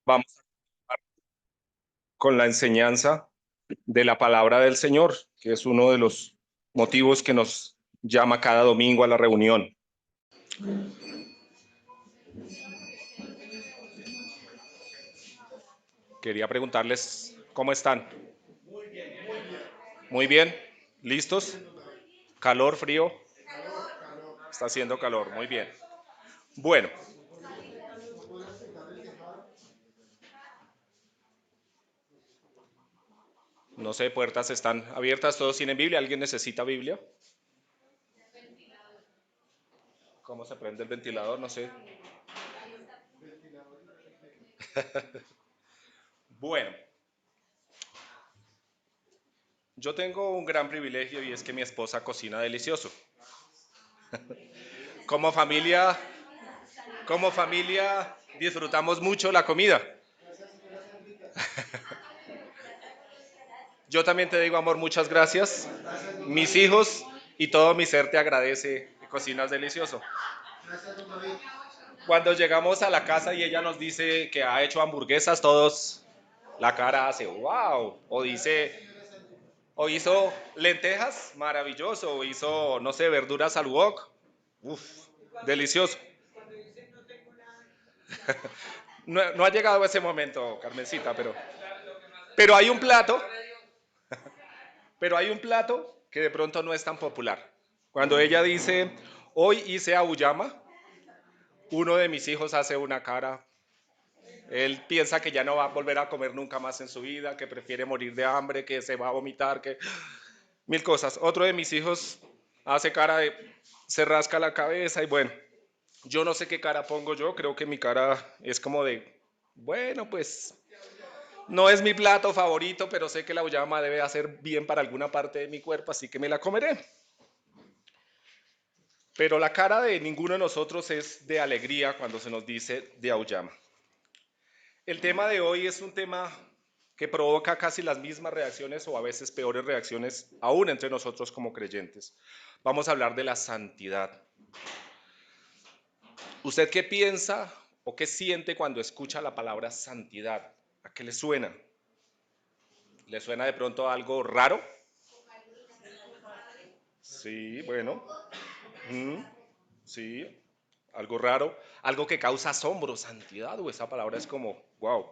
Vamos con la enseñanza de la palabra del Señor, que es uno de los motivos que nos llama cada domingo a la reunión. Quería preguntarles cómo están. Muy bien, ¿listos? ¿Calor, frío? Está haciendo calor, muy bien. Bueno, no sé, puertas están abiertas, todos tienen Biblia, ¿alguien necesita Biblia? ¿Cómo se prende el ventilador? No sé. Bueno, yo tengo un gran privilegio y es que mi esposa cocina delicioso. Como familia, como familia disfrutamos mucho la comida. Yo también te digo, amor, muchas gracias. Mis hijos y todo mi ser te agradece que cocinas delicioso. Cuando llegamos a la casa y ella nos dice que ha hecho hamburguesas, todos la cara hace wow. O hizo lentejas, maravilloso. O hizo, no sé, verduras al wok. Uf, delicioso. No, no ha llegado ese momento, Carmencita, pero hay un plato, pero hay un plato que de pronto no es tan popular. Cuando ella dice, hoy hice auyama, uno de mis hijos hace una cara. Él piensa que ya no va a volver a comer nunca más en su vida, que prefiere morir de hambre, que se va a vomitar, que mil cosas. Otro de mis hijos hace cara de se rasca la cabeza y bueno, yo no sé qué cara pongo yo, creo que mi cara es como de, bueno, pues no es mi plato favorito, pero sé que la auyama debe hacer bien para alguna parte de mi cuerpo, así que me la comeré. Pero la cara de ninguno de nosotros es de alegría cuando se nos dice de auyama. El tema de hoy es un tema que provoca casi las mismas reacciones o a veces peores reacciones aún entre nosotros como creyentes. Vamos a hablar de la santidad. ¿Usted qué piensa o qué siente cuando escucha la palabra santidad? ¿A qué le suena? ¿Le suena de pronto a algo raro? Sí, bueno. Mm, sí, algo raro. Algo que causa asombro, santidad, o esa palabra es como, wow.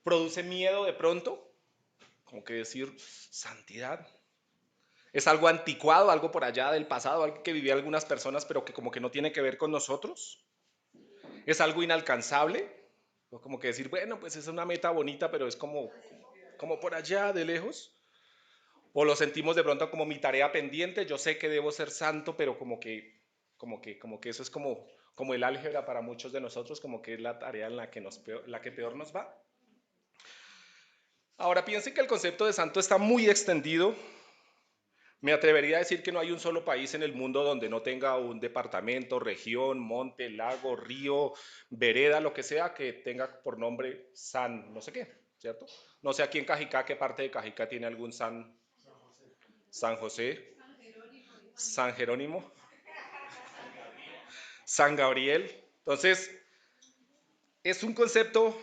¿Produce miedo de pronto? Como que decir santidad. Es algo anticuado, algo por allá del pasado, algo que vivían algunas personas, pero que como que no tiene que ver con nosotros. Es algo inalcanzable, o como que decir, bueno, pues es una meta bonita, pero es como por allá de lejos. O lo sentimos de pronto como mi tarea pendiente, yo sé que debo ser santo, pero como que eso es como el álgebra para muchos de nosotros, como que es la tarea en la que peor nos va. Ahora piensen que el concepto de santo está muy extendido. Me atrevería a decir que no hay un solo país en el mundo donde no tenga un departamento, región, monte, lago, río, vereda, lo que sea, que tenga por nombre San, no sé qué, ¿cierto? No sé aquí en Cajicá, qué parte de Cajicá tiene algún San José, San Jerónimo, San Gabriel. Entonces, es un concepto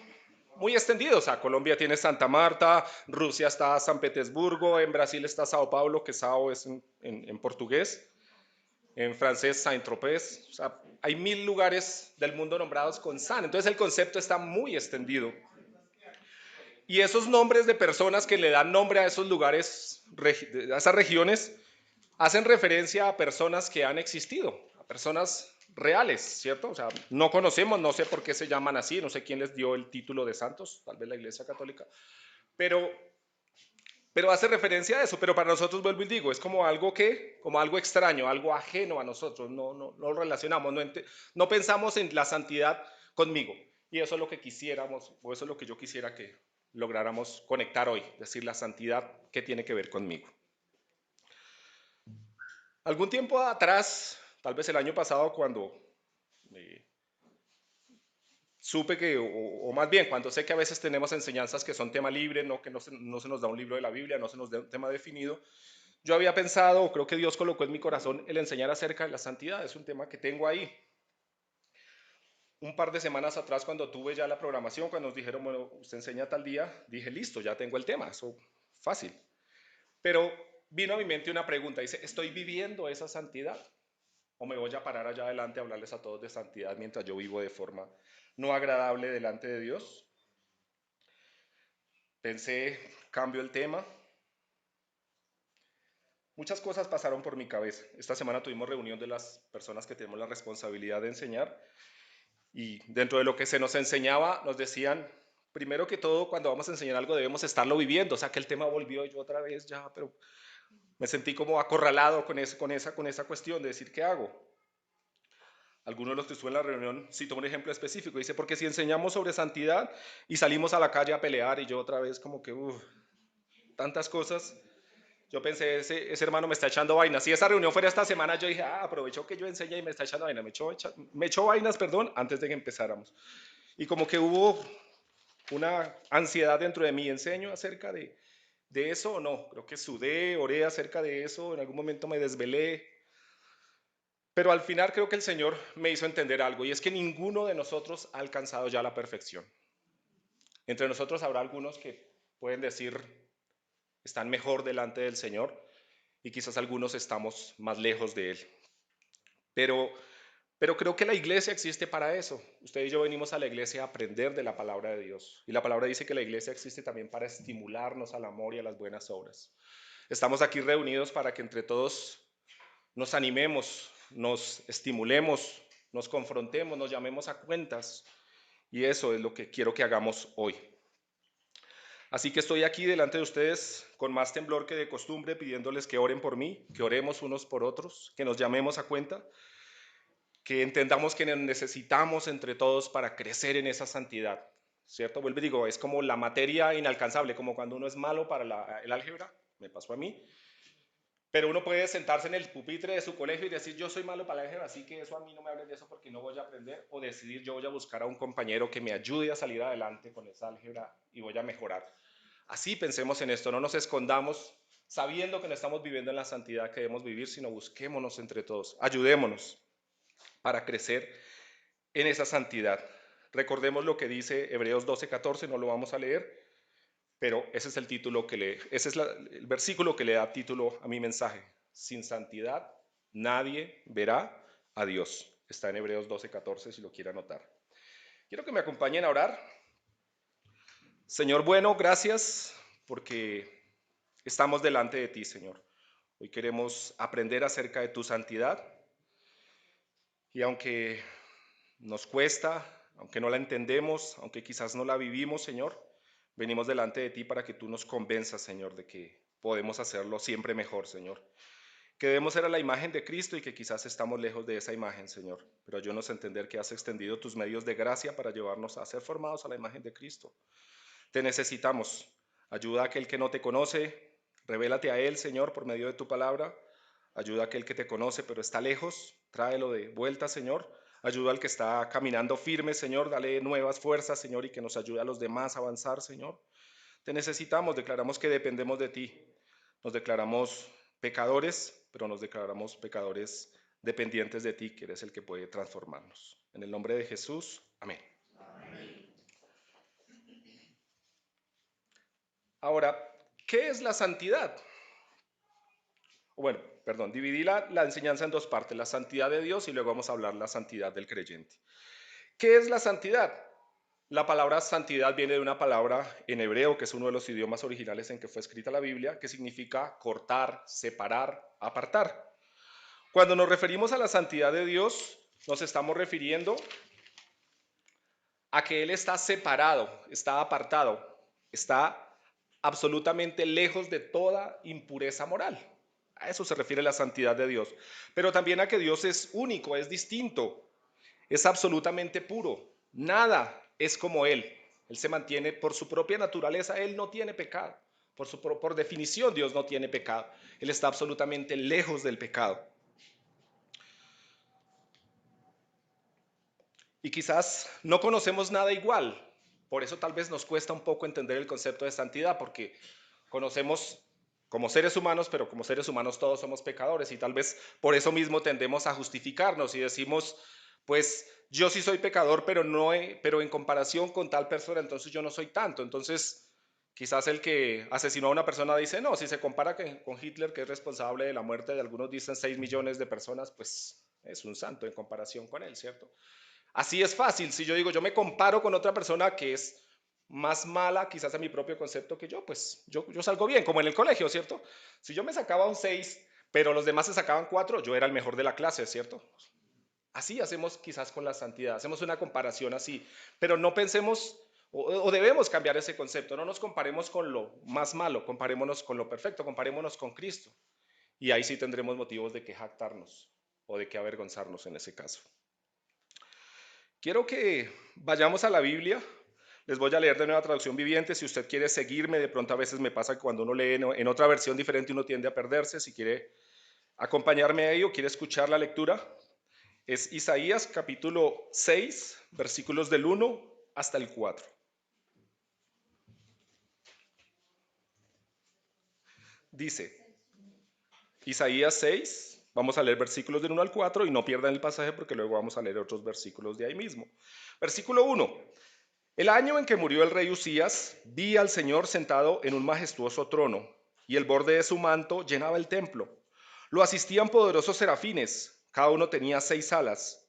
muy extendido. O sea, Colombia tiene Santa Marta, Rusia está San Petersburgo, en Brasil está Sao Paulo, que Sao es en portugués. En francés Saint-Tropez, o sea, hay 1000 lugares del mundo nombrados con San, entonces el concepto está muy extendido. Y esos nombres de personas que le dan nombre a esos lugares, a esas regiones, hacen referencia a personas que han existido, a personas reales, ¿cierto? O sea, no conocemos, no sé por qué se llaman así, no sé quién les dio el título de santos, tal vez la Iglesia Católica, pero hace referencia a eso, pero para nosotros vuelvo y digo, es como algo extraño, algo ajeno a nosotros, no lo relacionamos, no pensamos en la santidad conmigo. Y eso es lo que quisiéramos, o eso es lo que yo quisiera que lográramos conectar hoy, es decir, la santidad que tiene que ver conmigo. Algún tiempo atrás, tal vez el año pasado, cuando eh, supe que, o más bien, cuando sé que a veces tenemos enseñanzas que son tema libre, no que no se nos da un libro de la Biblia, no se nos da un tema definido, yo había pensado, creo que Dios colocó en mi corazón el enseñar acerca de la santidad, es un tema que tengo ahí. un par de semanas atrás, cuando tuve ya la programación, cuando nos dijeron, bueno, usted enseña tal día, dije, listo, ya tengo el tema, eso fácil. Pero vino a mi mente una pregunta, dice, ¿estoy viviendo esa santidad? ¿O me voy a parar allá adelante a hablarles a todos de santidad mientras yo vivo de forma no agradable delante de Dios? Pensé, cambio el tema. Muchas cosas pasaron por mi cabeza. Esta semana tuvimos reunión de las personas que tenemos la responsabilidad de enseñar y dentro de lo que se nos enseñaba nos decían, primero que todo, cuando vamos a enseñar algo debemos estarlo viviendo. O sea, que el tema volvió y yo otra vez ya, pero me sentí como acorralado con esa cuestión de decir, ¿qué hago? Algunos de los que estuvo en la reunión citó un ejemplo específico. Dice, porque si enseñamos sobre santidad y salimos a la calle a pelear y yo otra vez como que, tantas cosas. Yo pensé, ese hermano me está echando vainas. Si esa reunión fuera esta semana, yo dije, aprovecho que yo enseñé y me está echando vainas. Me echó vainas, perdón, antes de que empezáramos. Y como que hubo una ansiedad dentro de mí. ¿Enseño acerca de eso o no? Creo que sudé, oré acerca de eso. En algún momento me desvelé. Pero al final creo que el Señor me hizo entender algo. Y es que ninguno de nosotros ha alcanzado ya la perfección. Entre nosotros habrá algunos que pueden decir, están mejor delante del Señor. Y quizás algunos estamos más lejos de Él. Pero, pero creo que la iglesia existe para eso. Usted y yo venimos a la iglesia a aprender de la palabra de Dios. Y la palabra dice que la iglesia existe también para estimularnos al amor y a las buenas obras. Estamos aquí reunidos para que entre todos nos animemos, nos estimulemos, nos confrontemos, nos llamemos a cuentas. Y eso es lo que quiero que hagamos hoy. Así que estoy aquí delante de ustedes con más temblor que de costumbre, pidiéndoles que oren por mí, que oremos unos por otros, que nos llamemos a cuenta, que entendamos que nos necesitamos entre todos para crecer en esa santidad, ¿cierto? Vuelvo y digo, es como la materia inalcanzable, como cuando uno es malo para el álgebra, me pasó a mí, pero uno puede sentarse en el pupitre de su colegio y decir, yo soy malo para el álgebra, así que eso a mí no me hables de eso porque no voy a aprender, o decidir, yo voy a buscar a un compañero que me ayude a salir adelante con esa álgebra y voy a mejorar. Así pensemos en esto, no nos escondamos sabiendo que no estamos viviendo en la santidad que debemos vivir, sino busquémonos entre todos, ayudémonos para crecer en esa santidad. Recordemos lo que dice Hebreos 12:14, no lo vamos a leer, pero ese es el título ese es el versículo que le da título a mi mensaje. Sin santidad nadie verá a Dios. Está en Hebreos 12:14 si lo quiere anotar. Quiero que me acompañen a orar. Señor bueno, gracias porque estamos delante de ti, Señor. Hoy queremos aprender acerca de tu santidad y aunque nos cuesta, aunque no la entendemos, aunque quizás no la vivimos, Señor, venimos delante de ti para que tú nos convenzas, Señor, de que podemos hacerlo siempre mejor, Señor. Que debemos ser a la imagen de Cristo y que quizás estamos lejos de esa imagen, Señor. Pero ayúdanos a entender que has extendido tus medios de gracia para llevarnos a ser formados a la imagen de Cristo. Te necesitamos. Ayuda a aquel que no te conoce. Revélate a él, Señor, por medio de tu palabra. Ayuda a aquel que te conoce pero está lejos. Tráelo de vuelta, Señor. Ayuda al que está caminando firme, Señor. Dale nuevas fuerzas, Señor, y que nos ayude a los demás a avanzar, Señor. Te necesitamos. Declaramos que dependemos de ti. Nos declaramos pecadores, pero nos declaramos pecadores dependientes de ti, que eres el que puede transformarnos. En el nombre de Jesús. Amén. Ahora, ¿qué es la santidad? Bueno, perdón, dividí la enseñanza en dos partes, la santidad de Dios y luego vamos a hablar la santidad del creyente. ¿Qué es la santidad? La palabra santidad viene de una palabra en hebreo, que es uno de los idiomas originales en que fue escrita la Biblia, que significa cortar, separar, apartar. Cuando nos referimos a la santidad de Dios, nos estamos refiriendo a que Él está separado, está apartado, está absolutamente lejos de toda impureza moral. A eso se refiere la santidad de Dios. Pero también a que Dios es único, es distinto, es absolutamente puro. Nada es como Él. Él se mantiene por su propia naturaleza, Él no tiene pecado. Por definición, Dios no tiene pecado. Él está absolutamente lejos del pecado. Y quizás no conocemos nada igual. Por eso tal vez nos cuesta un poco entender el concepto de santidad, porque conocemos como seres humanos, pero como seres humanos todos somos pecadores y tal vez por eso mismo tendemos a justificarnos y decimos, pues yo sí soy pecador, pero pero en comparación con tal persona, entonces yo no soy tanto. Entonces, quizás el que asesinó a una persona dice, no, si se compara con Hitler, que es responsable de la muerte de algunos dicen 6 millones de personas, pues es un santo en comparación con él, ¿cierto? Así es fácil, si yo digo, yo me comparo con otra persona que es más mala, quizás a mi propio concepto que yo, pues yo salgo bien, como en el colegio, ¿cierto? Si yo me sacaba un 6, pero los demás se sacaban 4, yo era el mejor de la clase, ¿cierto? Así hacemos quizás con la santidad, hacemos una comparación así, pero no pensemos o debemos cambiar ese concepto, no nos comparemos con lo más malo, comparémonos con lo perfecto, comparémonos con Cristo. Y ahí sí tendremos motivos de que jactarnos o de que avergonzarnos en ese caso. Quiero que vayamos a la Biblia. Les voy a leer de Nueva Traducción Viviente. Si usted quiere seguirme, de pronto a veces me pasa que cuando uno lee en otra versión diferente uno tiende a perderse. Si quiere acompañarme a ello, quiere escuchar la lectura, es Isaías capítulo 6, versículos del 1 hasta el 4. Dice, Isaías 6, vamos a leer versículos del 1 al 4 y no pierdan el pasaje porque luego vamos a leer otros versículos de ahí mismo. Versículo 1. El año en que murió el rey Usías, vi al Señor sentado en un majestuoso trono, y el borde de su manto llenaba el templo. Lo asistían poderosos serafines, cada uno tenía 6 alas.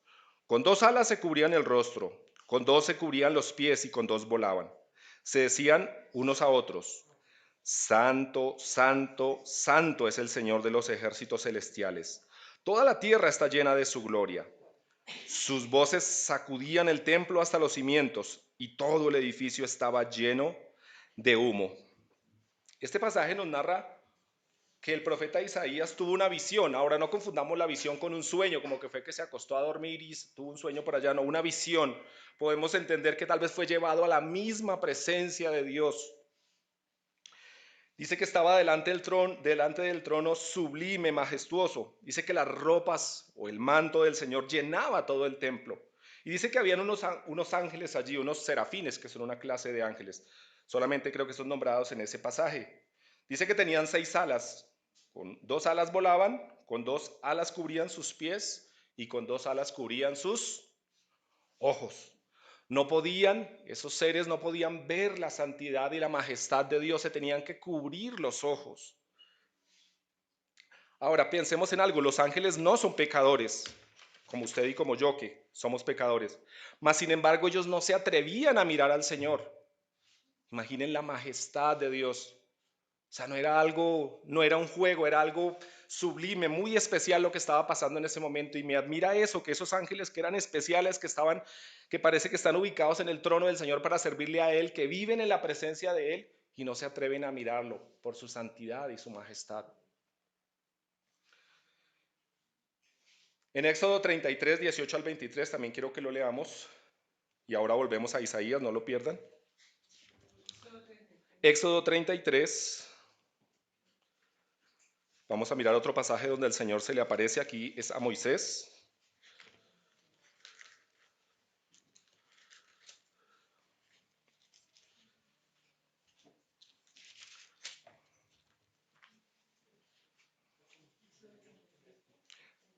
Con 2 alas se cubrían el rostro, con 2 se cubrían los pies y con 2 volaban. Se decían unos a otros, Santo, Santo, Santo es el Señor de los ejércitos celestiales. Toda la tierra está llena de su gloria. Sus voces sacudían el templo hasta los cimientos y todo el edificio estaba lleno de humo. Este pasaje nos narra que el profeta Isaías tuvo una visión. Ahora no confundamos la visión con un sueño, como que fue que se acostó a dormir y tuvo un sueño por allá. No, una visión. Podemos entender que tal vez fue llevado a la misma presencia de Dios. Dice que estaba delante del trono sublime, majestuoso. Dice que las ropas o el manto del Señor llenaba todo el templo. Y dice que habían unos ángeles allí, unos serafines, que son una clase de ángeles. Solamente creo que son nombrados en ese pasaje. Dice que tenían 6 alas. Con 2 alas volaban, con 2 alas cubrían sus pies y con 2 alas cubrían sus ojos. No podían, esos seres no podían ver la santidad y la majestad de Dios, se tenían que cubrir los ojos. Ahora, pensemos en algo, los ángeles no son pecadores, como usted y como yo, que somos pecadores. Mas, sin embargo, ellos no se atrevían a mirar al Señor. Imaginen la majestad de Dios. O sea, no era algo, no era un juego, era algo sublime, muy especial lo que estaba pasando en ese momento. Y me admira eso, que esos ángeles que eran especiales, que parece que están ubicados en el trono del Señor para servirle a Él, que viven en la presencia de Él y no se atreven a mirarlo por su santidad y su majestad. En Éxodo 33, 18 al 23, también quiero que lo leamos. Y ahora volvemos a Isaías, no lo pierdan. Éxodo 33. Vamos a mirar otro pasaje donde el Señor se le aparece. Aquí es a Moisés.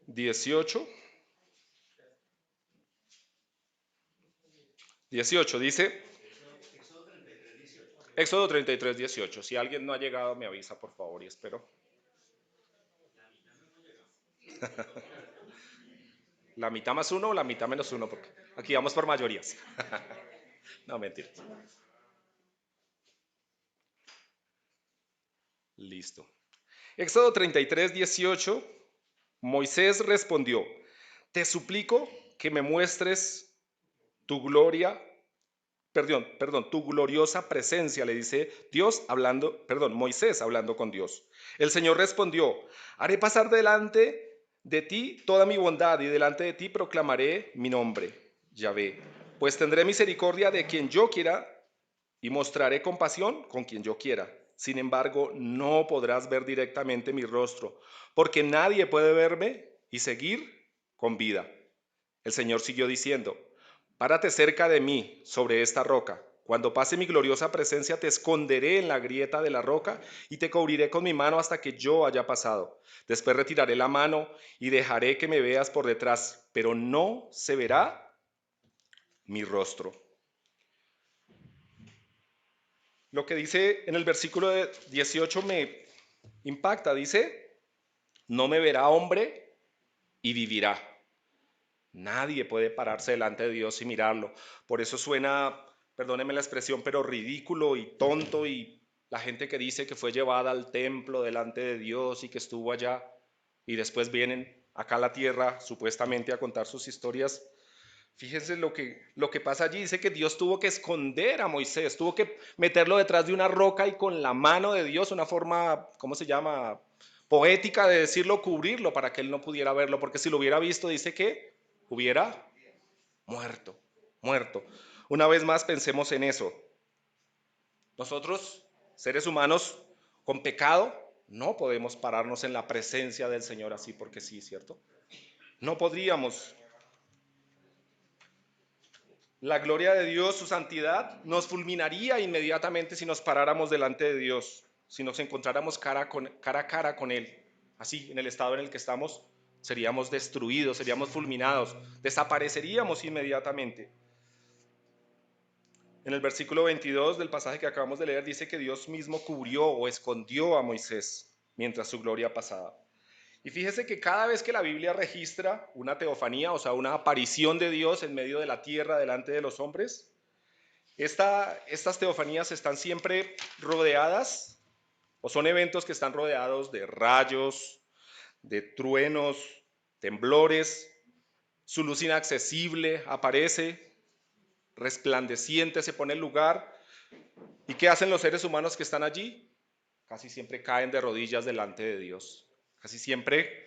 Dieciocho dice, Éxodo 33, 18. Si alguien no ha llegado, me avisa, por favor, y espero. ¿La mitad más uno o la mitad menos uno? Porque aquí vamos por mayorías. No, mentira. Listo. Éxodo 33, 18. Moisés respondió, te suplico que me muestres tu gloria, tu gloriosa presencia, le dice Dios hablando, Moisés hablando con Dios. El Señor respondió, haré pasar delante de ti toda mi bondad y delante de ti proclamaré mi nombre, Yahvé. Pues tendré misericordia de quien yo quiera y mostraré compasión con quien yo quiera. Sin embargo, no podrás ver directamente mi rostro, porque nadie puede verme y seguir con vida. El Señor siguió diciendo, párate cerca de mí sobre esta roca. Cuando pase mi gloriosa presencia, te esconderé en la grieta de la roca y te cubriré con mi mano hasta que yo haya pasado. Después retiraré la mano y dejaré que me veas por detrás, pero no se verá mi rostro. Lo que dice en el versículo 18 me impacta. Dice, no me verá hombre y vivirá. Nadie puede pararse delante de Dios y mirarlo. Por eso suena, perdónenme la expresión, pero ridículo y tonto, y la gente que dice que fue llevada al templo delante de Dios y que estuvo allá y después vienen acá a la tierra supuestamente a contar sus historias. Fíjense lo que pasa allí. Dice que Dios tuvo que esconder a Moisés, tuvo que meterlo detrás de una roca y con la mano de Dios, una forma, ¿cómo se llama? Poética de decirlo, cubrirlo para que él no pudiera verlo, porque si lo hubiera visto, dice que hubiera muerto, muerto. Una vez más pensemos en eso. Nosotros, seres humanos con pecado, no podemos pararnos en la presencia del Señor así porque sí, ¿cierto? No podríamos. La gloria de Dios, su santidad, nos fulminaría inmediatamente si nos paráramos delante de Dios, si nos encontráramos cara a cara con Él. Así, en el estado en el que estamos, seríamos destruidos, seríamos fulminados, desapareceríamos inmediatamente. En el versículo 22 del pasaje que acabamos de leer dice que Dios mismo cubrió o escondió a Moisés mientras su gloria pasaba. Y fíjese que cada vez que la Biblia registra una teofanía, o sea, una aparición de Dios en medio de la tierra delante de los hombres, estas teofanías están siempre rodeadas, o son eventos que están rodeados de rayos, de truenos, temblores, su luz inaccesible aparece, resplandeciente se pone el lugar. ¿Y qué hacen los seres humanos que están allí? Casi siempre caen de rodillas delante de Dios. Casi siempre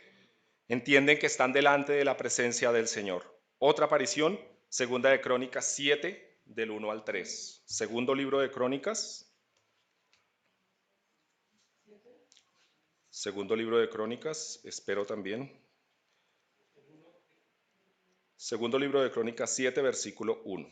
entienden que están delante de la presencia del Señor. Otra aparición, segunda de Crónicas 7, del 1 al 3. Segundo libro de Crónicas. Segundo libro de Crónicas, espero también. Segundo libro de Crónicas 7, versículo 1.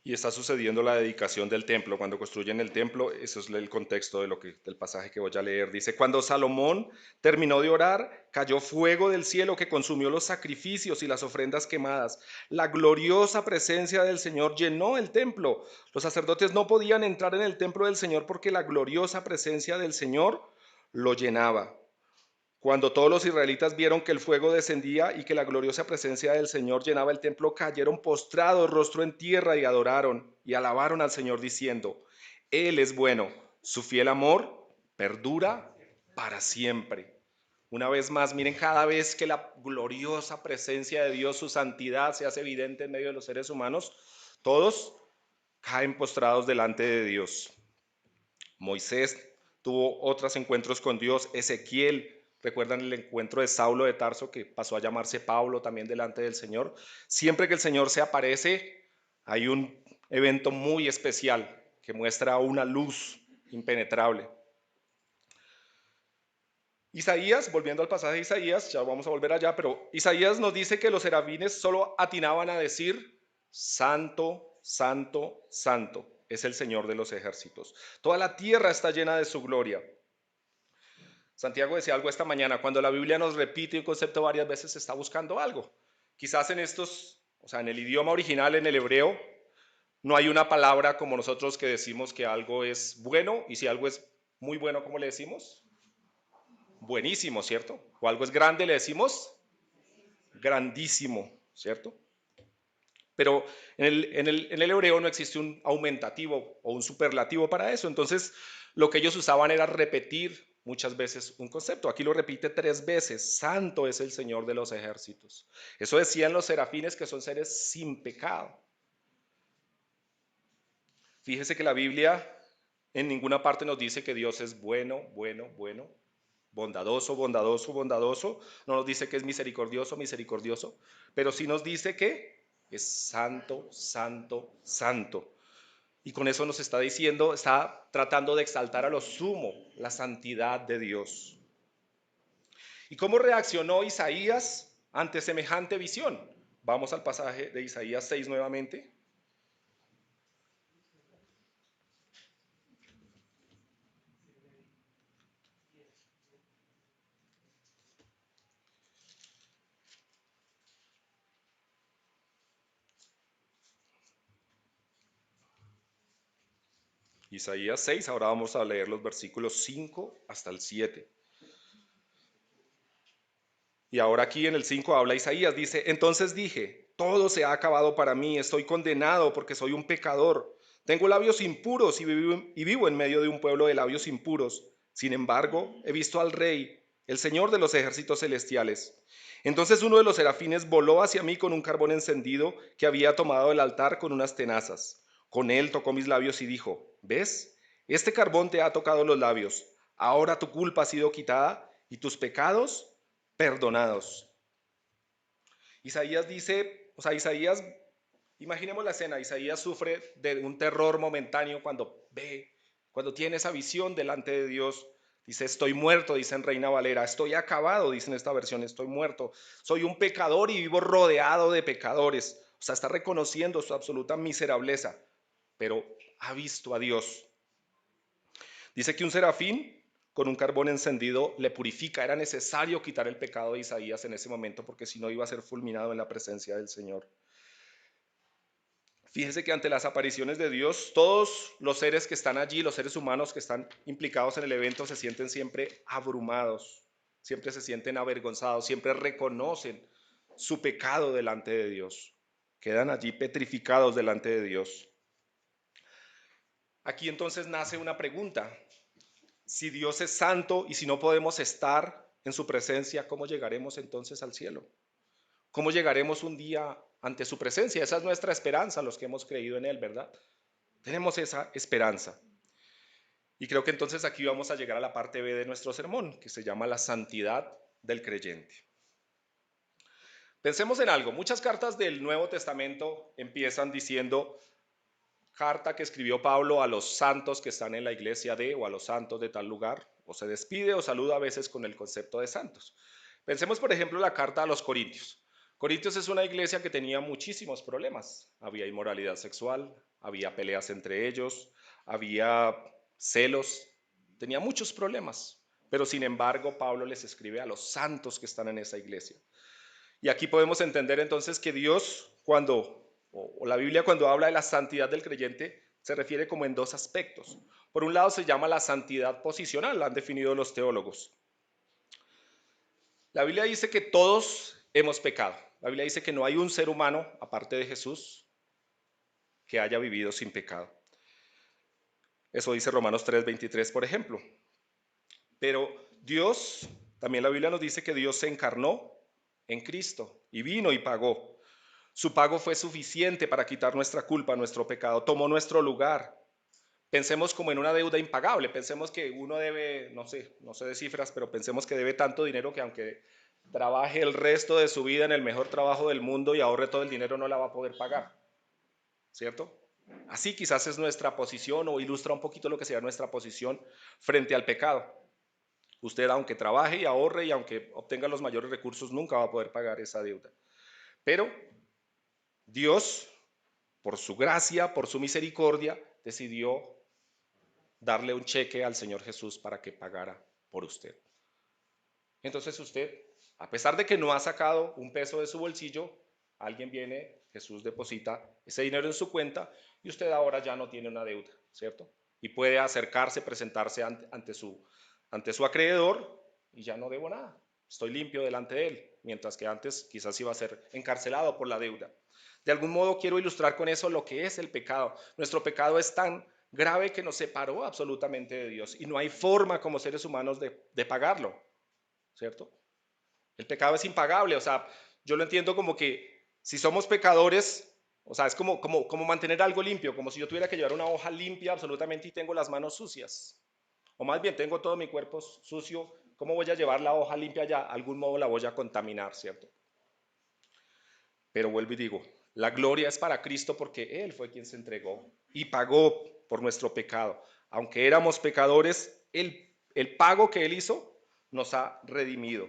Y está sucediendo la dedicación del templo. Cuando construyen el templo, eso es el contexto del pasaje que voy a leer. Dice, cuando Salomón terminó de orar, cayó fuego del cielo que consumió los sacrificios y las ofrendas quemadas. La gloriosa presencia del Señor llenó el templo. Los sacerdotes no podían entrar en el templo del Señor porque la gloriosa presencia del Señor lo llenaba. Cuando todos los israelitas vieron que el fuego descendía y que la gloriosa presencia del Señor llenaba el templo, cayeron postrados, rostro en tierra, y adoraron y alabaron al Señor diciendo, Él es bueno, su fiel amor perdura para siempre. Una vez más, miren, cada vez que la gloriosa presencia de Dios, su santidad se hace evidente en medio de los seres humanos, todos caen postrados delante de Dios. Moisés tuvo otros encuentros con Dios. Ezequiel, recuerdan el encuentro de Saulo de Tarso que pasó a llamarse Pablo también delante del Señor. Siempre que el Señor se aparece, hay un evento muy especial que muestra una luz impenetrable. Isaías, volviendo al pasaje de Isaías, ya vamos a volver allá, pero Isaías nos dice que los serafines solo atinaban a decir, Santo, Santo, Santo es el Señor de los ejércitos. Toda la tierra está llena de su gloria. Santiago decía algo esta mañana, cuando la Biblia nos repite un concepto varias veces, se está buscando algo. Quizás en estos, o sea, en el idioma original, en el hebreo, no hay una palabra como nosotros que decimos que algo es bueno, y si algo es muy bueno, ¿cómo le decimos? Buenísimo, ¿cierto? O algo es grande, le decimos grandísimo, ¿cierto? Pero en el hebreo no existe un aumentativo o un superlativo para eso. Entonces, lo que ellos usaban era repetir muchas veces un concepto. Aquí lo repite 3 veces. Santo es el Señor de los ejércitos. Eso decían los serafines, que son seres sin pecado. Fíjese que la Biblia en ninguna parte nos dice que Dios es bueno, bueno, bueno, bondadoso, bondadoso, bondadoso. No nos dice que es misericordioso, misericordioso, pero sí nos dice que es santo, santo, santo. Y con eso nos está diciendo, está tratando de exaltar a lo sumo la santidad de Dios. ¿Y cómo reaccionó Isaías ante semejante visión? Vamos al pasaje de Isaías 6 nuevamente. Isaías 6, ahora vamos a leer los versículos 5 hasta el 7. Y ahora aquí en el 5 habla Isaías, dice, entonces dije, todo se ha acabado para mí, estoy condenado porque soy un pecador. Tengo labios impuros y vivo en medio de un pueblo de labios impuros. Sin embargo, he visto al Rey, el Señor de los ejércitos celestiales. Entonces uno de los serafines voló hacia mí con un carbón encendido que había tomado del altar con unas tenazas. Con él tocó mis labios y dijo, ¿ves? Este carbón te ha tocado los labios. Ahora tu culpa ha sido quitada y tus pecados perdonados. Isaías dice, o sea, Isaías, imaginemos la escena, Isaías sufre de un terror momentáneo cuando tiene esa visión delante de Dios. Dice, estoy muerto, dice en Reina Valera, estoy acabado, dice en esta versión, estoy muerto. Soy un pecador y vivo rodeado de pecadores. O sea, está reconociendo su absoluta miserableza, pero ha visto a Dios. Dice que un serafín con un carbón encendido le purifica. Era necesario quitar el pecado de Isaías en ese momento porque si no iba a ser fulminado en la presencia del Señor. Fíjese que ante las apariciones de Dios, todos los seres que están allí, los seres humanos que están implicados en el evento, se sienten siempre abrumados, siempre se sienten avergonzados, siempre reconocen su pecado delante de Dios. Quedan allí petrificados delante de Dios. Aquí entonces nace una pregunta. Si Dios es santo y si no podemos estar en su presencia, ¿cómo llegaremos entonces al cielo? ¿Cómo llegaremos un día ante su presencia? Esa es nuestra esperanza, los que hemos creído en Él, ¿verdad? Tenemos esa esperanza. Y creo que entonces aquí vamos a llegar a la parte B de nuestro sermón, que se llama la santidad del creyente. Pensemos en algo. Muchas cartas del Nuevo Testamento empiezan diciendo, carta que escribió Pablo a los santos que están en la iglesia de o a los santos de tal lugar, o se despide o saluda a veces con el concepto de santos. Pensemos, por ejemplo, la carta a los Corintios. Corintios es una iglesia que tenía muchísimos problemas. Había inmoralidad sexual, había peleas entre ellos, había celos, tenía muchos problemas. Pero sin embargo, Pablo les escribe a los santos que están en esa iglesia. Y aquí podemos entender entonces que Dios, o la Biblia cuando habla de la santidad del creyente, se refiere como en dos aspectos. Por un lado se llama la santidad posicional, la han definido los teólogos. La Biblia dice que todos hemos pecado. La Biblia dice que no hay un ser humano, aparte de Jesús, que haya vivido sin pecado. Eso dice Romanos 3:23, por ejemplo. Pero Dios, también la Biblia nos dice que Dios se encarnó en Cristo y vino y pagó. Su pago fue suficiente para quitar nuestra culpa, nuestro pecado, tomó nuestro lugar. Pensemos como en una deuda impagable, pensemos que uno debe, no sé de cifras, pero pensemos que debe tanto dinero que aunque trabaje el resto de su vida en el mejor trabajo del mundo y ahorre todo el dinero, no la va a poder pagar, ¿cierto? Así quizás es nuestra posición o ilustra un poquito lo que sería nuestra posición frente al pecado. Usted aunque trabaje y ahorre y aunque obtenga los mayores recursos, nunca va a poder pagar esa deuda. Pero Dios, por su gracia, por su misericordia, decidió darle un cheque al Señor Jesús para que pagara por usted. Entonces usted, a pesar de que no ha sacado un peso de su bolsillo, alguien viene, Jesús deposita ese dinero en su cuenta y usted ahora ya no tiene una deuda, ¿cierto? Y puede acercarse, presentarse ante su acreedor y ya no debo nada. Estoy limpio delante de él, mientras que antes quizás iba a ser encarcelado por la deuda. De algún modo quiero ilustrar con eso lo que es el pecado. Nuestro pecado es tan grave que nos separó absolutamente de Dios y no hay forma como seres humanos de pagarlo, ¿cierto? El pecado es impagable, o sea, yo lo entiendo como que si somos pecadores, O sea, es como mantener algo limpio, como si yo tuviera que llevar una hoja limpia absolutamente y tengo las manos sucias. O más bien, tengo todo mi cuerpo sucio. ¿Cómo voy a llevar la hoja limpia allá? De algún modo la voy a contaminar, ¿cierto? Pero vuelvo y digo, la gloria es para Cristo porque Él fue quien se entregó y pagó por nuestro pecado. Aunque éramos pecadores, el pago que Él hizo nos ha redimido.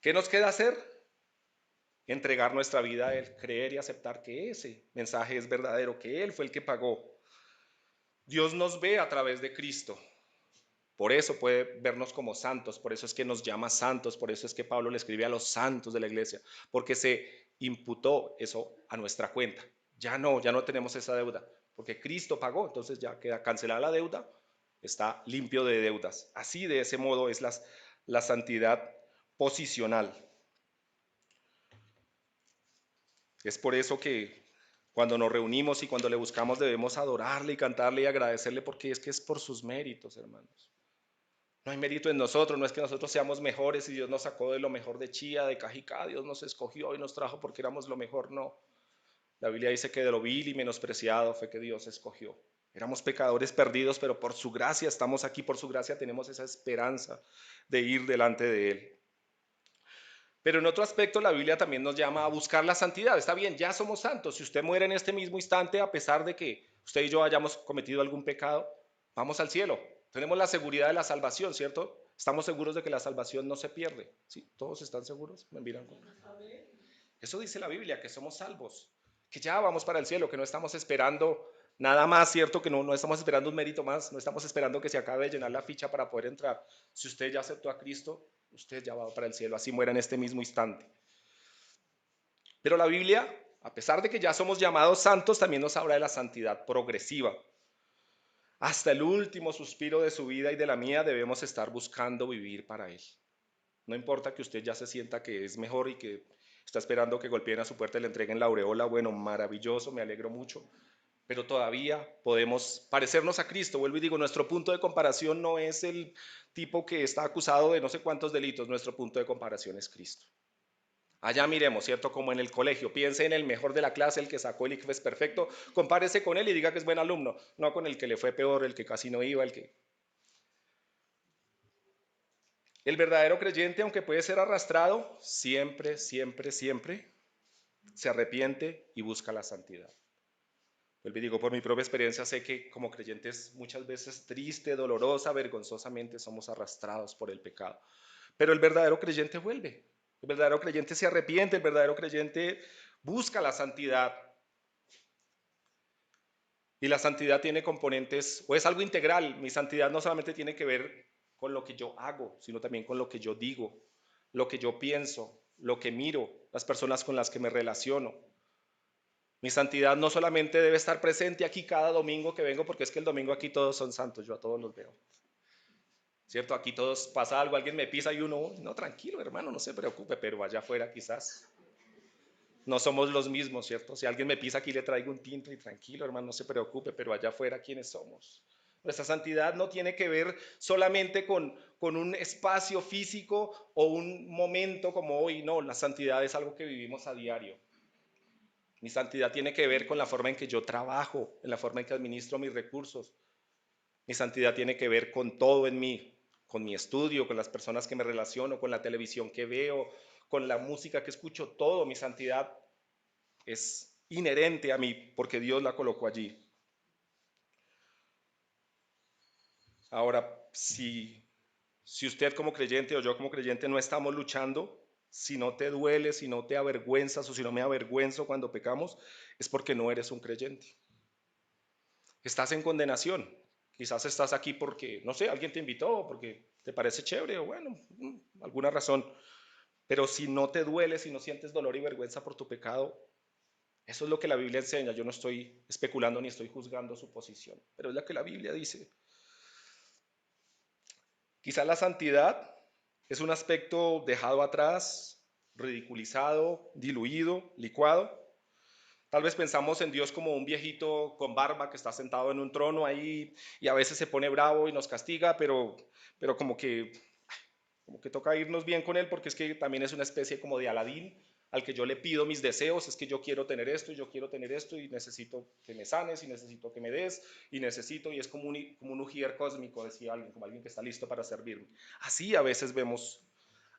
¿Qué nos queda hacer? Entregar nuestra vida a Él, creer y aceptar que ese mensaje es verdadero, que Él fue el que pagó. Dios nos ve a través de Cristo. Por eso puede vernos como santos, por eso es que nos llama santos, por eso es que Pablo le escribe a los santos de la iglesia, porque se imputó eso a nuestra cuenta. Ya no tenemos esa deuda, porque Cristo pagó, entonces ya queda cancelada la deuda, está limpio de deudas. Así de ese modo es la santidad posicional. Es por eso que cuando nos reunimos y cuando le buscamos debemos adorarle y cantarle y agradecerle porque es que es por sus méritos, hermanos. No hay mérito en nosotros, no es que nosotros seamos mejores y Dios nos sacó de lo mejor de Chía, de Cajicá, Dios nos escogió y nos trajo porque éramos lo mejor, no. La Biblia dice que de lo vil y menospreciado fue que Dios escogió. Éramos pecadores perdidos, pero por su gracia estamos aquí, por su gracia tenemos esa esperanza de ir delante de Él. Pero en otro aspecto la Biblia también nos llama a buscar la santidad. Está bien, ya somos santos. Si usted muere en este mismo instante, a pesar de que usted y yo hayamos cometido algún pecado, vamos al cielo. Tenemos la seguridad de la salvación, ¿cierto? Estamos seguros de que la salvación no se pierde. ¿Sí? ¿Todos están seguros? ¿Me miran con... Eso dice la Biblia, que somos salvos, que ya vamos para el cielo, que no estamos esperando nada más, ¿cierto? Que no estamos esperando un mérito más, no estamos esperando que se acabe de llenar la ficha para poder entrar. Si usted ya aceptó a Cristo, usted ya va para el cielo, así muera en este mismo instante. Pero la Biblia, a pesar de que ya somos llamados santos, también nos habla de la santidad progresiva. Hasta el último suspiro de su vida y de la mía debemos estar buscando vivir para Él. No importa que usted ya se sienta que es mejor y que está esperando que golpeen a su puerta y le entreguen la aureola, bueno, maravilloso, me alegro mucho, pero todavía podemos parecernos a Cristo. Vuelvo y digo, nuestro punto de comparación no es el tipo que está acusado de no sé cuántos delitos, nuestro punto de comparación es Cristo. Allá miremos, ¿cierto? Como en el colegio, piense en el mejor de la clase, el que sacó el ICFES perfecto, compárese con él y diga que es buen alumno, no con el que le fue peor, el que casi no iba, el que... El verdadero creyente, aunque puede ser arrastrado, siempre, siempre, siempre se arrepiente y busca la santidad. Vuelvo y digo, por mi propia experiencia sé que como creyentes muchas veces triste, dolorosa, vergonzosamente somos arrastrados por el pecado. Pero el verdadero creyente vuelve. El verdadero creyente se arrepiente, el verdadero creyente busca la santidad. Y la santidad tiene componentes, o es algo integral. Mi santidad no solamente tiene que ver con lo que yo hago, sino también con lo que yo digo, lo que yo pienso, lo que miro, las personas con las que me relaciono. Mi santidad no solamente debe estar presente aquí cada domingo que vengo, porque es que el domingo aquí todos son santos, yo a todos los veo. ¿Cierto? Aquí todos pasa algo, alguien me pisa y uno, no, tranquilo, hermano, no se preocupe, pero allá afuera quizás no somos los mismos, ¿cierto? Si alguien me pisa aquí le traigo un tinto y tranquilo, hermano, no se preocupe, pero allá afuera, ¿quiénes somos? Nuestra santidad no tiene que ver solamente con un espacio físico o un momento como hoy, no, la santidad es algo que vivimos a diario. Mi santidad tiene que ver con la forma en que yo trabajo, en la forma en que administro mis recursos. Mi santidad tiene que ver con todo en mí, con mi estudio, con las personas que me relaciono, con la televisión que veo, con la música que escucho, todo. Mi santidad es inherente a mí porque Dios la colocó allí. Ahora, si usted como creyente o yo como creyente no estamos luchando, si no te duele, si no te avergüenzas o si no me avergüenzo cuando pecamos, es porque no eres un creyente. Estás en condenación. Quizás estás aquí porque, no sé, alguien te invitó, porque te parece chévere o bueno, alguna razón. Pero si no te duele, si no sientes dolor y vergüenza por tu pecado, eso es lo que la Biblia enseña. Yo no estoy especulando ni estoy juzgando su posición, pero es lo que la Biblia dice. Quizás la santidad es un aspecto dejado atrás, ridiculizado, diluido, licuado. Tal vez pensamos en Dios como un viejito con barba que está sentado en un trono ahí y a veces se pone bravo y nos castiga, pero como que toca irnos bien con él porque es que también es una especie como de Aladín. al que yo le pido mis deseos, es que yo quiero tener esto y yo quiero tener esto y necesito que me sanes y necesito que me des y necesito, y es como un ujier cósmico, decía alguien, como alguien que está listo para servirme. Así a veces vemos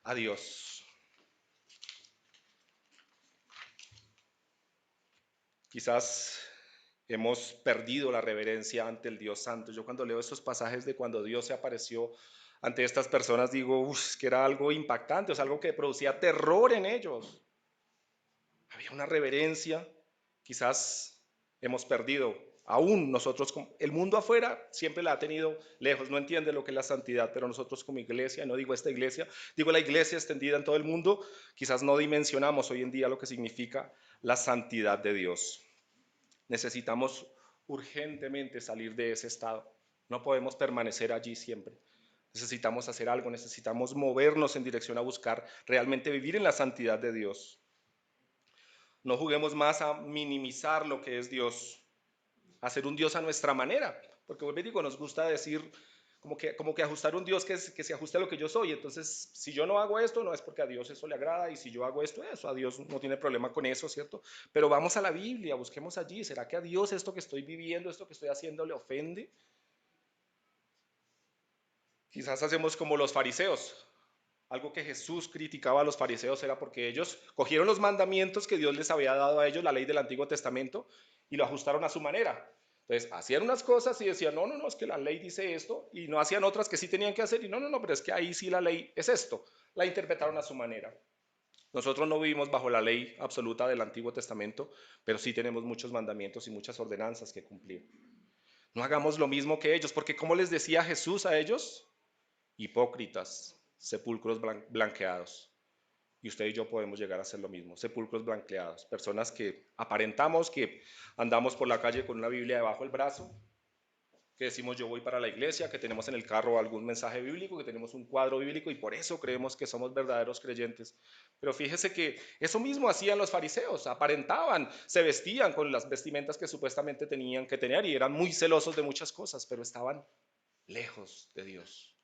a Dios. Quizás hemos perdido la reverencia ante el Dios Santo. Yo cuando leo estos pasajes de cuando Dios se apareció ante estas personas, digo, es que era algo impactante, o sea, algo que producía terror en ellos. Había una reverencia, quizás hemos perdido. Aún nosotros, el mundo afuera siempre la ha tenido lejos, no entiende lo que es la santidad, pero nosotros como iglesia, no digo esta iglesia, digo la iglesia extendida en todo el mundo, quizás no dimensionamos hoy en día lo que significa la santidad de Dios. Necesitamos urgentemente salir de ese estado. No podemos permanecer allí siempre. Necesitamos hacer algo, necesitamos movernos en dirección a buscar realmente vivir en la santidad de Dios. No juguemos más a minimizar lo que es Dios, a hacer un Dios a nuestra manera, porque vuelvo y digo, nos gusta decir como que ajustar un Dios que se ajuste a lo que yo soy. Entonces, si yo no hago esto, no es porque a Dios eso le agrada, y si yo hago esto, eso a Dios no tiene problema con eso, ¿cierto? Pero vamos a la Biblia, busquemos allí, ¿será que a Dios esto que estoy viviendo, esto que estoy haciendo le ofende? Quizás hacemos como los fariseos. Algo que Jesús criticaba a los fariseos era porque ellos cogieron los mandamientos que Dios les había dado a ellos, la ley del Antiguo Testamento, y lo ajustaron a su manera. Entonces, hacían unas cosas y decían, no, no, no, es que la ley dice esto, y no hacían otras que sí tenían que hacer, y no, no, no, pero es que ahí sí la ley es esto. La interpretaron a su manera. Nosotros no vivimos bajo la ley absoluta del Antiguo Testamento, pero sí tenemos muchos mandamientos y muchas ordenanzas que cumplir. No hagamos lo mismo que ellos, porque como les decía Jesús a ellos, hipócritas, sepulcros blanqueados. Y usted y yo podemos llegar a hacer lo mismo, sepulcros blanqueados, personas que aparentamos que andamos por la calle con una Biblia debajo del brazo, que decimos yo voy para la iglesia, que tenemos en el carro algún mensaje bíblico, que tenemos un cuadro bíblico y por eso creemos que somos verdaderos creyentes. Pero fíjese que eso mismo hacían los fariseos, aparentaban, se vestían con las vestimentas que supuestamente tenían que tener y eran muy celosos de muchas cosas, pero estaban lejos de Dios.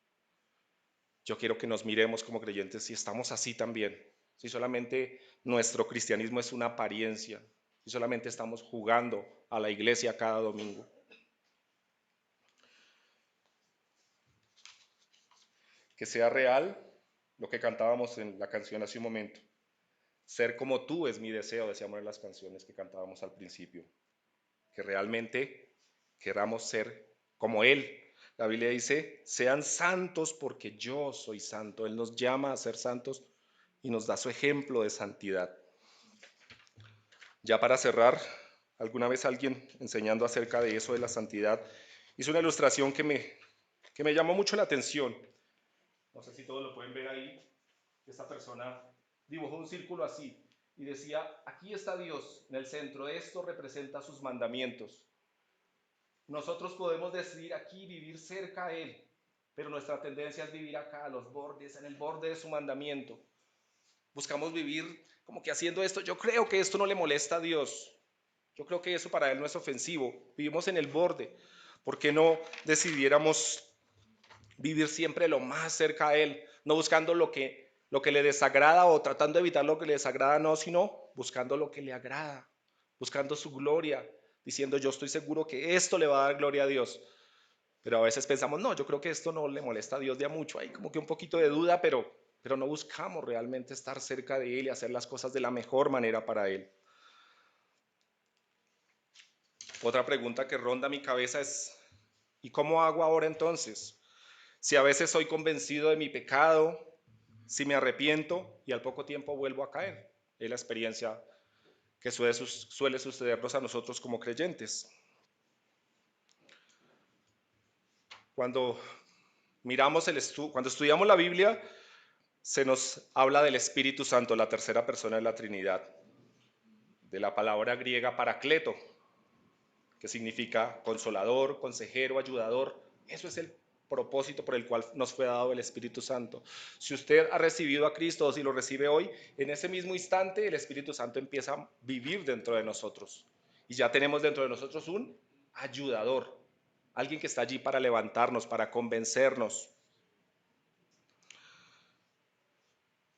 Yo quiero que nos miremos como creyentes si estamos así también, si solamente nuestro cristianismo es una apariencia, si solamente estamos jugando a la iglesia cada domingo. Que sea real lo que cantábamos en la canción hace un momento. Ser como tú es mi deseo, decíamos en las canciones que cantábamos al principio. Que realmente queramos ser como Él. La Biblia dice, sean santos porque yo soy santo. Él nos llama a ser santos y nos da su ejemplo de santidad. Ya para cerrar, alguna vez alguien enseñando acerca de eso de la santidad hizo una ilustración que me llamó mucho la atención. No sé si todos lo pueden ver ahí. Esta persona dibujó un círculo así y decía, aquí está Dios en el centro, esto representa sus mandamientos. Nosotros podemos decidir aquí vivir cerca a Él, pero nuestra tendencia es vivir acá, a los bordes, en el borde de su mandamiento. Buscamos vivir como que haciendo esto. Yo creo que esto no le molesta a Dios. Yo creo que eso para Él no es ofensivo. Vivimos en el borde. ¿Por qué no decidiéramos vivir siempre lo más cerca a Él? No buscando lo que le desagrada o tratando de evitar lo que le desagrada, no, sino buscando lo que le agrada, buscando su gloria, diciendo yo estoy seguro que esto le va a dar gloria a Dios. Pero a veces pensamos, no, yo creo que esto no le molesta a Dios de a mucho. Hay como que un poquito de duda, pero no buscamos realmente estar cerca de Él y hacer las cosas de la mejor manera para Él. Otra pregunta que ronda mi cabeza es, ¿y cómo hago ahora entonces? Si a veces soy convencido de mi pecado, si me arrepiento y al poco tiempo vuelvo a caer. Es la experiencia que suele sucedernos a nosotros como creyentes. Cuando cuando estudiamos la Biblia, se nos habla del Espíritu Santo, la tercera persona de la Trinidad, de la palabra griega paracleto, que significa consolador, consejero, ayudador. Eso es el propósito por el cual nos fue dado el Espíritu Santo. Si usted ha recibido a Cristo o si lo recibe hoy, en ese mismo instante el Espíritu Santo empieza a vivir dentro de nosotros. Y ya tenemos dentro de nosotros un ayudador, alguien que está allí para levantarnos, para convencernos.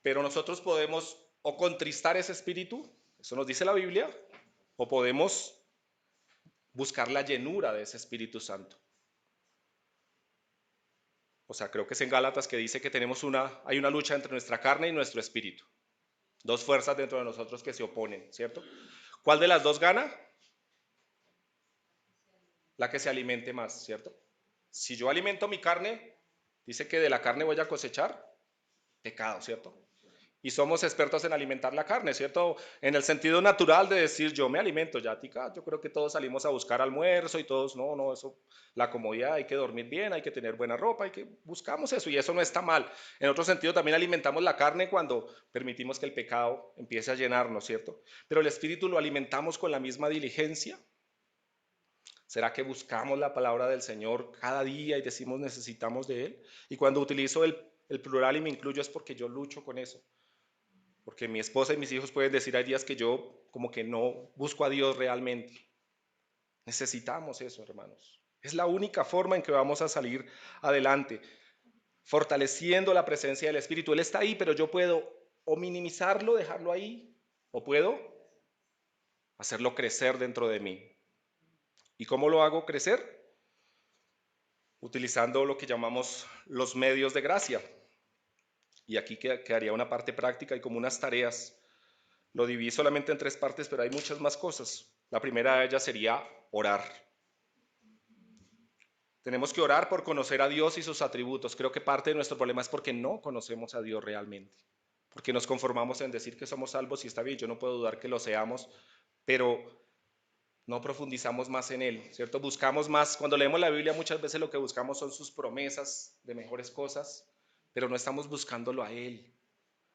Pero nosotros podemos o contristar ese espíritu, eso nos dice la Biblia, o podemos buscar la llenura de ese Espíritu Santo. O sea, creo que es en Gálatas que dice que hay una lucha entre nuestra carne y nuestro espíritu. Dos fuerzas dentro de nosotros que se oponen, ¿cierto? ¿Cuál de las dos gana? La que se alimente más, ¿cierto? Si yo alimento mi carne, dice que de la carne voy a cosechar pecado, ¿cierto? Y somos expertos en alimentar la carne, ¿cierto? En el sentido natural de decir yo me alimento, ya tica, yo creo que todos salimos a buscar almuerzo y todos, no, eso, la comodidad, hay que dormir bien, hay que tener buena ropa, buscamos eso y eso no está mal. En otro sentido también alimentamos la carne cuando permitimos que el pecado empiece a llenarnos, ¿cierto? Pero el espíritu lo alimentamos con la misma diligencia. ¿Será que buscamos la palabra del Señor cada día y decimos necesitamos de Él? Y cuando utilizo el plural y me incluyo es porque yo lucho con eso. Porque mi esposa y mis hijos pueden decir, hay días que yo como que no busco a Dios realmente. Necesitamos eso, hermanos. Es la única forma en que vamos a salir adelante, fortaleciendo la presencia del Espíritu. Él está ahí, pero yo puedo o minimizarlo, dejarlo ahí, o puedo hacerlo crecer dentro de mí. ¿Y cómo lo hago crecer? Utilizando lo que llamamos los medios de gracia. Y aquí quedaría una parte práctica y como unas tareas. Lo dividí solamente en tres partes, pero hay muchas más cosas. La primera de ellas sería orar. Tenemos que orar por conocer a Dios y sus atributos. Creo que parte de nuestro problema es porque no conocemos a Dios realmente. Porque nos conformamos en decir que somos salvos y está bien, yo no puedo dudar que lo seamos, pero no profundizamos más en Él, ¿cierto? Buscamos más, cuando leemos la Biblia muchas veces lo que buscamos son sus promesas de mejores cosas, pero no estamos buscándolo a Él.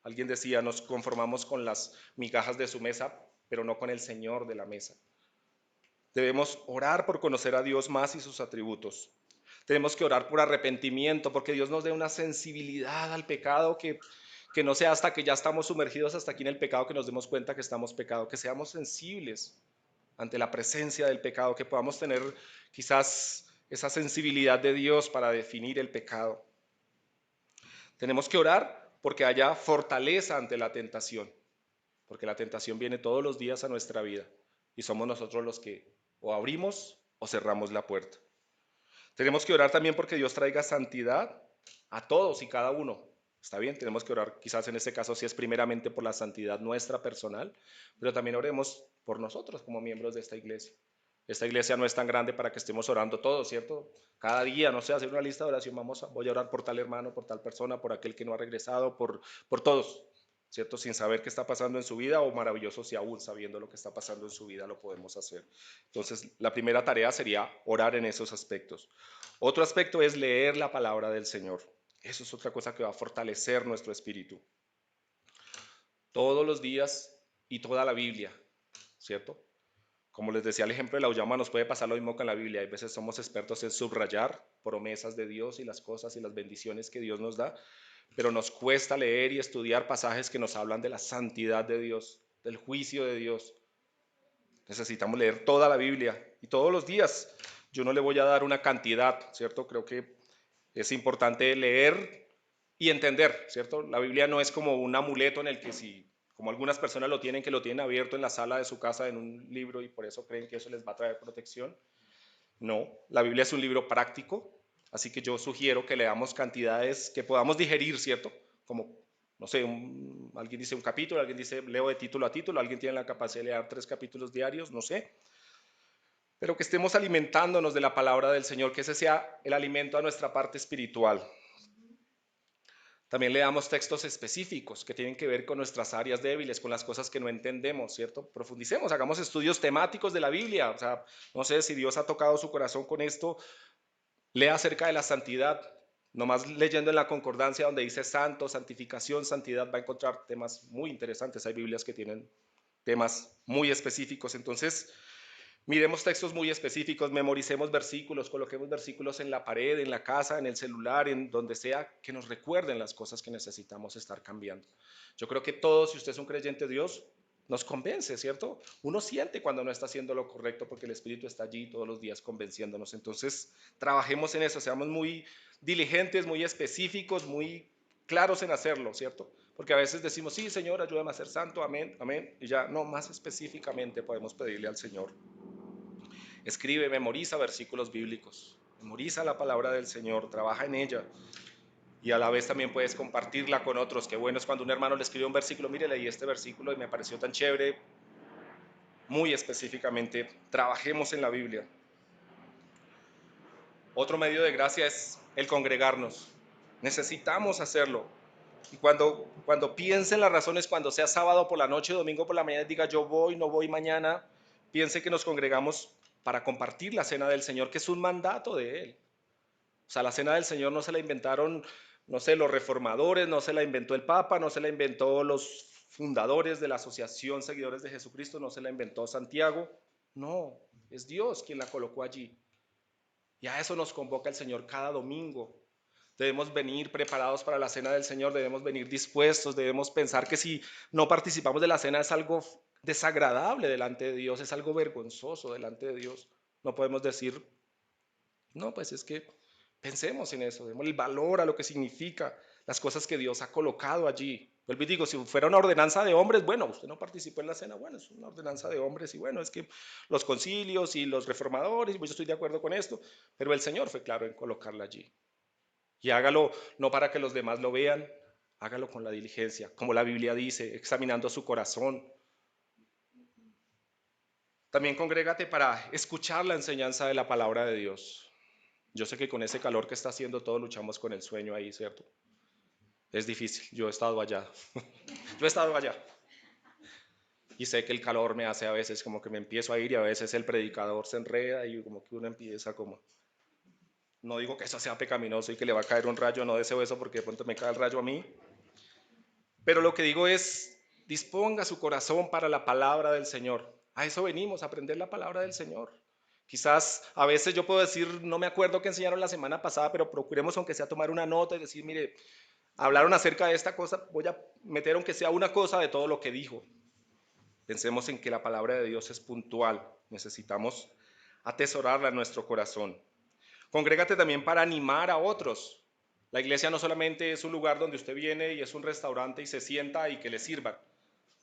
Alguien decía, nos conformamos con las migajas de su mesa, pero no con el Señor de la mesa. Debemos orar por conocer a Dios más y sus atributos. Tenemos que orar por arrepentimiento, porque Dios nos dé una sensibilidad al pecado que no sea hasta que ya estamos sumergidos hasta aquí en el pecado que nos demos cuenta que estamos pecado, que seamos sensibles ante la presencia del pecado, que podamos tener quizás esa sensibilidad de Dios para definir el pecado. Tenemos que orar porque haya fortaleza ante la tentación, porque la tentación viene todos los días a nuestra vida y somos nosotros los que o abrimos o cerramos la puerta. Tenemos que orar también porque Dios traiga santidad a todos y cada uno. Está bien, tenemos que orar, quizás en este caso sí es primeramente por la santidad nuestra personal, pero también oremos por nosotros como miembros de esta iglesia. Esta iglesia no es tan grande para que estemos orando todos, ¿cierto? Cada día, no sé, hacer una lista de oración, voy a orar por tal hermano, por tal persona, por aquel que no ha regresado, por todos, ¿cierto? Sin saber qué está pasando en su vida o maravilloso si aún sabiendo lo que está pasando en su vida lo podemos hacer. Entonces, la primera tarea sería orar en esos aspectos. Otro aspecto es leer la palabra del Señor. Eso es otra cosa que va a fortalecer nuestro espíritu. Todos los días y toda la Biblia, ¿cierto? Como les decía, el ejemplo de la Ullama nos puede pasar lo mismo que en la Biblia. Hay veces somos expertos en subrayar promesas de Dios y las cosas y las bendiciones que Dios nos da, pero nos cuesta leer y estudiar pasajes que nos hablan de la santidad de Dios, del juicio de Dios. Necesitamos leer toda la Biblia y todos los días. Yo no le voy a dar una cantidad, ¿cierto? Creo que es importante leer y entender, ¿cierto? La Biblia no es como un amuleto en el que si, como algunas personas lo tienen, que lo tienen abierto en la sala de su casa en un libro y por eso creen que eso les va a traer protección. No, la Biblia es un libro práctico, así que yo sugiero que leamos cantidades que podamos digerir, ¿cierto? Como, no sé, alguien dice un capítulo, alguien dice leo de título a título, alguien tiene la capacidad de leer 3 capítulos diarios, no sé, pero que estemos alimentándonos de la palabra del Señor, que ese sea el alimento a nuestra parte espiritual. También leamos textos específicos que tienen que ver con nuestras áreas débiles, con las cosas que no entendemos, ¿cierto? Profundicemos, hagamos estudios temáticos de la Biblia. O sea, no sé si Dios ha tocado su corazón con esto, lea acerca de la santidad. Nomás leyendo en la concordancia donde dice santo, santificación, santidad, va a encontrar temas muy interesantes. Hay Biblias que tienen temas muy específicos. Entonces, miremos textos muy específicos, memoricemos versículos, coloquemos versículos en la pared, en la casa, en el celular, en donde sea, que nos recuerden las cosas que necesitamos estar cambiando. Yo creo que todos, si usted es un creyente de Dios, nos convence, ¿cierto? Uno siente cuando no está haciendo lo correcto porque el Espíritu está allí todos los días convenciéndonos. Entonces, trabajemos en eso, seamos muy diligentes, muy específicos, muy claros en hacerlo, ¿cierto? Porque a veces decimos, sí, Señor, ayúdame a ser santo, amén, amén, y ya, no, más específicamente podemos pedirle al Señor. Escribe, memoriza versículos bíblicos, memoriza la palabra del Señor, trabaja en ella y a la vez también puedes compartirla con otros. Qué bueno es cuando un hermano le escribe un versículo, mire, leí este versículo y me pareció tan chévere, muy específicamente, trabajemos en la Biblia. Otro medio de gracia es el congregarnos. Necesitamos hacerlo. Y cuando piense en las razones, cuando sea sábado por la noche, domingo por la mañana, diga yo voy, no voy mañana, piense que nos congregamos para compartir la cena del Señor, que es un mandato de Él. O sea, la cena del Señor no se la inventaron, no sé, los reformadores, no se la inventó el Papa, no se la inventó los fundadores de la Asociación Seguidores de Jesucristo, no se la inventó Santiago. No, es Dios quien la colocó allí. Y a eso nos convoca el Señor cada domingo. Debemos venir preparados para la cena del Señor, debemos venir dispuestos, debemos pensar que si no participamos de la cena es algo desagradable delante de Dios, es algo vergonzoso delante de Dios. No podemos decir, no, pues es que pensemos en eso, demos el valor a lo que significa las cosas que Dios ha colocado allí. Vuelvo y digo, si fuera una ordenanza de hombres, bueno, usted no participó en la cena, bueno, es una ordenanza de hombres y bueno, es que los concilios y los reformadores, pues yo estoy de acuerdo con esto, pero el Señor fue claro en colocarla allí. Y hágalo no para que los demás lo vean, hágalo con la diligencia, como la Biblia dice, examinando su corazón. También congrégate para escuchar la enseñanza de la palabra de Dios. Yo sé que con ese calor que está haciendo todos luchamos con el sueño ahí, ¿cierto? Es difícil, yo he estado allá. Yo he estado allá. Y sé que el calor me hace a veces como que me empiezo a ir y a veces el predicador se enreda y como que uno empieza como... No digo que eso sea pecaminoso y que le va a caer un rayo, no deseo eso porque de pronto me cae el rayo a mí. Pero lo que digo es, disponga su corazón para la palabra del Señor. A eso venimos, a aprender la palabra del Señor. Quizás a veces yo puedo decir, no me acuerdo qué enseñaron la semana pasada, pero procuremos aunque sea tomar una nota y decir, mire, hablaron acerca de esta cosa, voy a meter aunque sea una cosa de todo lo que dijo. Pensemos en que la palabra de Dios es puntual, necesitamos atesorarla en nuestro corazón. Congrégate también para animar a otros. La iglesia no solamente es un lugar donde usted viene y es un restaurante y se sienta y que le sirvan.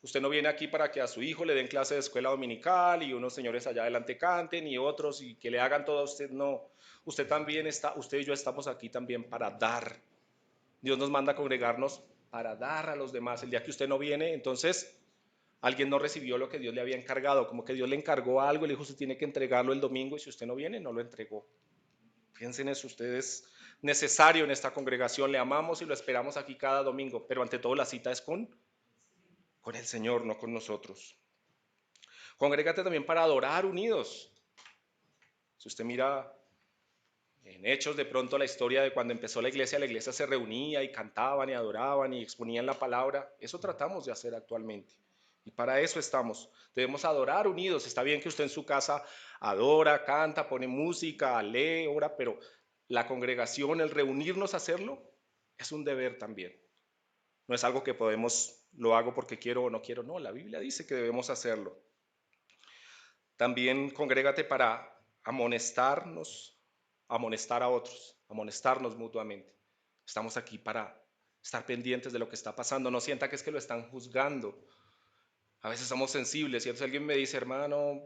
Usted no viene aquí para que a su hijo le den clase de escuela dominical y unos señores allá adelante canten y otros y que le hagan todo a usted. No, usted también está, usted y yo estamos aquí también para dar. Dios nos manda a congregarnos para dar a los demás. El día que usted no viene, entonces alguien no recibió lo que Dios le había encargado, como que Dios le encargó algo y le dijo, usted tiene que entregarlo el domingo y si usted no viene, no lo entregó. Piensen eso, usted es necesario en esta congregación, le amamos y lo esperamos aquí cada domingo, pero ante todo la cita es con el Señor, no con nosotros. Congrégate también para adorar unidos. Si usted mira en Hechos de pronto la historia de cuando empezó la iglesia se reunía y cantaban y adoraban y exponían la palabra. Eso tratamos de hacer actualmente. Y para eso estamos. Debemos adorar unidos. Está bien que usted en su casa adora, canta, pone música, lee, ora, pero la congregación, el reunirnos a hacerlo, es un deber también. No es algo que podemos, lo hago porque quiero o no quiero. No, la Biblia dice que debemos hacerlo. También congrégate para amonestarnos, amonestar a otros, amonestarnos mutuamente. Estamos aquí para estar pendientes de lo que está pasando. No sienta que es que lo están juzgando. A veces somos sensibles, ¿cierto? Si alguien me dice, hermano,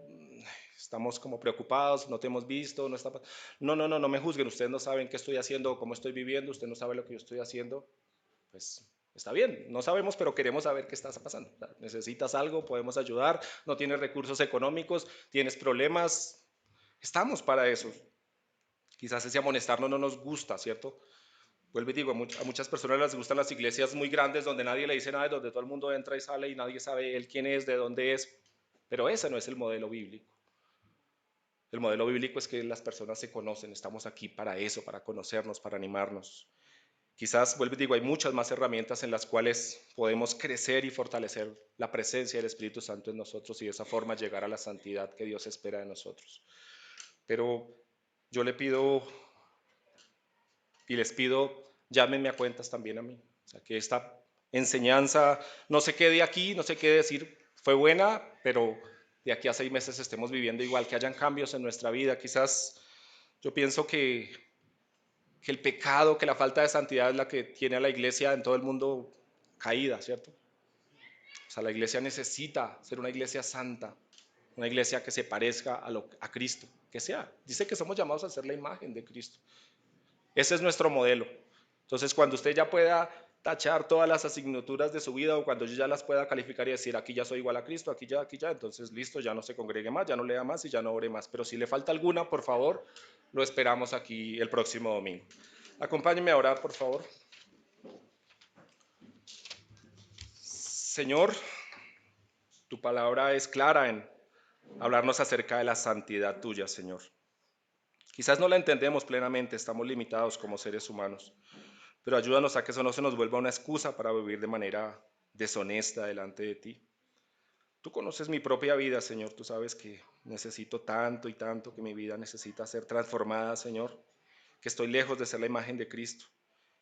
estamos como preocupados, no te hemos visto, no está... No, no, no, no me juzguen. Ustedes no saben qué estoy haciendo, cómo estoy viviendo, usted no sabe lo que yo estoy haciendo. Pues está bien, no sabemos, pero queremos saber qué está pasando. Necesitas algo, podemos ayudar, no tienes recursos económicos, tienes problemas, estamos para eso. Quizás ese amonestarnos no nos gusta, ¿cierto? Vuelvo y digo, a muchas personas les gustan las iglesias muy grandes donde nadie le dice nada, donde todo el mundo entra y sale y nadie sabe él quién es, de dónde es, pero ese no es el modelo bíblico. El modelo bíblico es que las personas se conocen, estamos aquí para eso, para conocernos, para animarnos. Quizás, vuelvo y digo, hay muchas más herramientas en las cuales podemos crecer y fortalecer la presencia del Espíritu Santo en nosotros y de esa forma llegar a la santidad que Dios espera de nosotros. Pero yo le pido y les pido, llámenme a cuentas también a mí. O sea, que esta enseñanza no se quede aquí, no se quede decir, fue buena, pero de aquí a 6 meses estemos viviendo igual, que hayan cambios en nuestra vida. Quizás yo pienso que que el pecado, que la falta de santidad es la que tiene a la iglesia en todo el mundo caída, ¿cierto? O sea, la iglesia necesita ser una iglesia santa, una iglesia que se parezca a Cristo, que sea. Dice que somos llamados a ser la imagen de Cristo. Ese es nuestro modelo. Entonces, cuando usted ya pueda tachar todas las asignaturas de su vida o cuando yo ya las pueda calificar y decir, aquí ya soy igual a Cristo, aquí ya, entonces listo, ya no se congregue más, ya no lea más y ya no ore más. Pero si le falta alguna, por favor, lo esperamos aquí el próximo domingo. Acompáñeme a orar, por favor. Señor, tu palabra es clara en hablarnos acerca de la santidad tuya, Señor. Quizás no la entendemos plenamente, estamos limitados como seres humanos, pero ayúdanos a que eso no se nos vuelva una excusa para vivir de manera deshonesta delante de ti. Tú conoces mi propia vida, Señor, tú sabes que necesito tanto y tanto, que mi vida necesita ser transformada, Señor, que estoy lejos de ser la imagen de Cristo.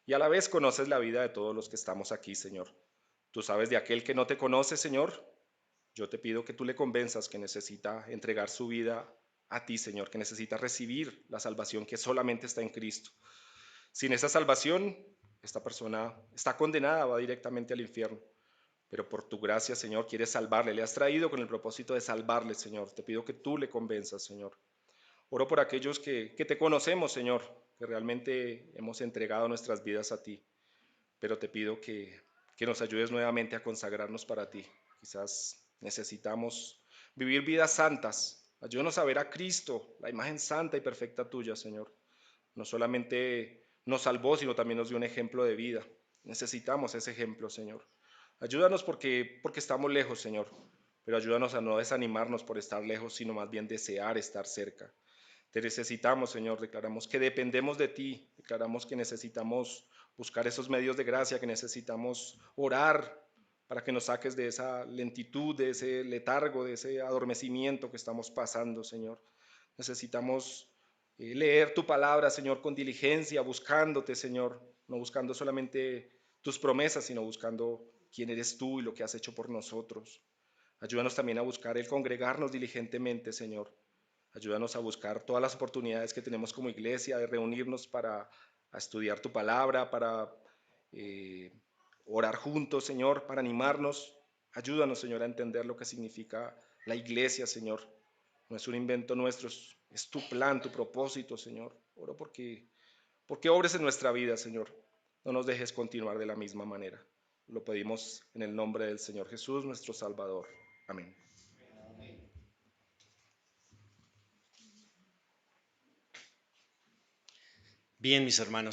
Y a la vez conoces la vida de todos los que estamos aquí, Señor. Tú sabes de aquel que no te conoce, Señor. Yo te pido que tú le convenzas que necesita entregar su vida a ti, Señor, que necesita recibir la salvación que solamente está en Cristo. Sin esa salvación, esta persona está condenada, va directamente al infierno. Pero por tu gracia, Señor, quieres salvarle. Le has traído con el propósito de salvarle, Señor. Te pido que tú le convenzas, Señor. Oro por aquellos que te conocemos, Señor, que realmente hemos entregado nuestras vidas a ti. Pero te pido que nos ayudes nuevamente a consagrarnos para ti. Quizás necesitamos vivir vidas santas. Ayúdanos a ver a Cristo, la imagen santa y perfecta tuya, Señor. No solamente nos salvó, sino también nos dio un ejemplo de vida. Necesitamos ese ejemplo, Señor. Ayúdanos porque estamos lejos, Señor, pero ayúdanos a no desanimarnos por estar lejos, sino más bien desear estar cerca. Te necesitamos, Señor, declaramos que dependemos de ti, declaramos que necesitamos buscar esos medios de gracia, que necesitamos orar para que nos saques de esa lentitud, de ese letargo, de ese adormecimiento que estamos pasando, Señor. Necesitamos leer tu palabra, Señor, con diligencia, buscándote, Señor, no buscando solamente tus promesas, sino buscando quién eres tú y lo que has hecho por nosotros. Ayúdanos también a buscar el congregarnos diligentemente, Señor. Ayúdanos a buscar todas las oportunidades que tenemos como iglesia de reunirnos para estudiar tu palabra, para eh, orar juntos, Señor, para animarnos. Ayúdanos, Señor, a entender lo que significa la iglesia, Señor. No es un invento nuestro, es tu plan, tu propósito, Señor. Oro porque obres en nuestra vida, Señor. No nos dejes continuar de la misma manera. Lo pedimos en el nombre del Señor Jesús, nuestro Salvador. Amén. Bien, mis hermanos.